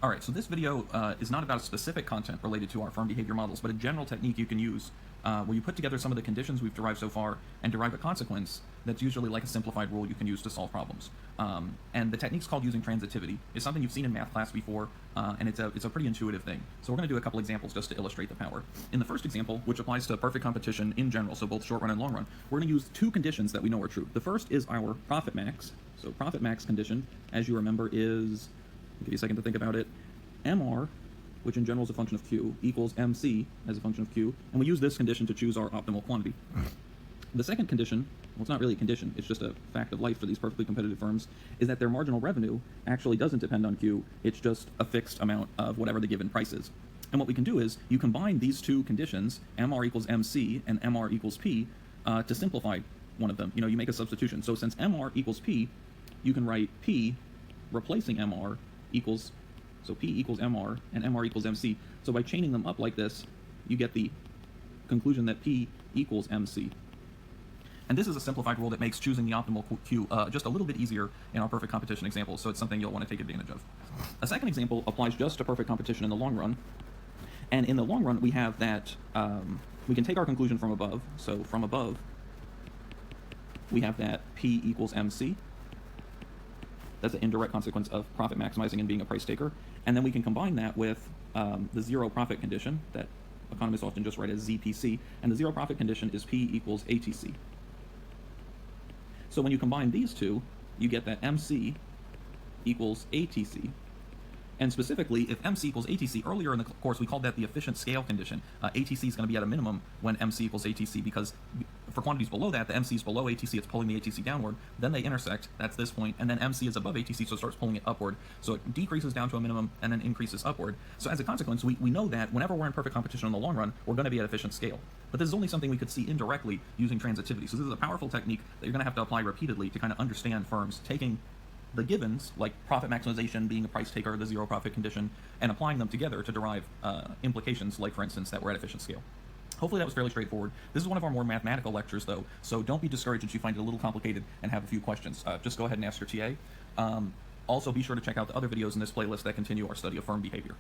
All right, so this video is not about specific content related to our firm behavior models, but a general technique you can use where you put together some of the conditions we've derived so far and derive a consequence that's usually like a simplified rule you can use to solve problems. And the technique's called using transitivity. It's something you've seen in math class before, and it's a pretty intuitive thing. So we're going to do a couple examples just to illustrate the power. In the first example, which applies to perfect competition in general, so both short run and long run, we're going to use two conditions that we know are true. The first is our profit max. So profit max condition, as you remember, is, I'll give you a second to think about it, MR, which in general is a function of Q, equals MC as a function of Q, and we use this condition to choose our optimal quantity. The second condition, well, it's not really a condition, it's just a fact of life for these perfectly competitive firms, is that their marginal revenue actually doesn't depend on Q, it's just a fixed amount of whatever the given price is. And what we can do is, you combine these two conditions, MR equals MC and MR equals P, to simplify one of them. You make a substitution. So since MR equals P, you can write P replacing MR equals, so P equals MR and MR equals MC. So by chaining them up like this, you get the conclusion that P equals MC. And this is a simplified rule that makes choosing the optimal Q just a little bit easier in our perfect competition example, so it's something you'll want to take advantage of. A second example applies just to perfect competition in the long run. And in the long run, we have that we can take our conclusion from above. So from above, we have that P equals MC. That's an indirect consequence of profit maximizing and being a price taker. And then we can combine that with the zero profit condition that economists often just write as ZPC. And the zero profit condition is P equals ATC. So when you combine these two, you get that MC equals ATC. And specifically, if MC equals ATC, earlier in the course we called that the efficient scale condition. ATC is going to be at a minimum when MC equals ATC, because for quantities below that, the MC is below ATC, it's pulling the ATC downward, then they intersect, that's this point, and then MC is above ATC, so it starts pulling it upward. So it decreases down to a minimum and then increases upward. So as a consequence, we know that whenever we're in perfect competition in the long run, we're going to be at efficient scale. But this is only something we could see indirectly using transitivity. So this is a powerful technique that you're going to have to apply repeatedly to kind of understand firms taking the givens, like profit maximization, being a price taker, the zero profit condition, and applying them together to derive implications, like for instance, that we're at efficient scale. Hopefully that was fairly straightforward. This is one of our more mathematical lectures though, so don't be discouraged if you find it a little complicated and have a few questions. Just go ahead and ask your TA. Also be sure to check out the other videos in this playlist that continue our study of firm behavior.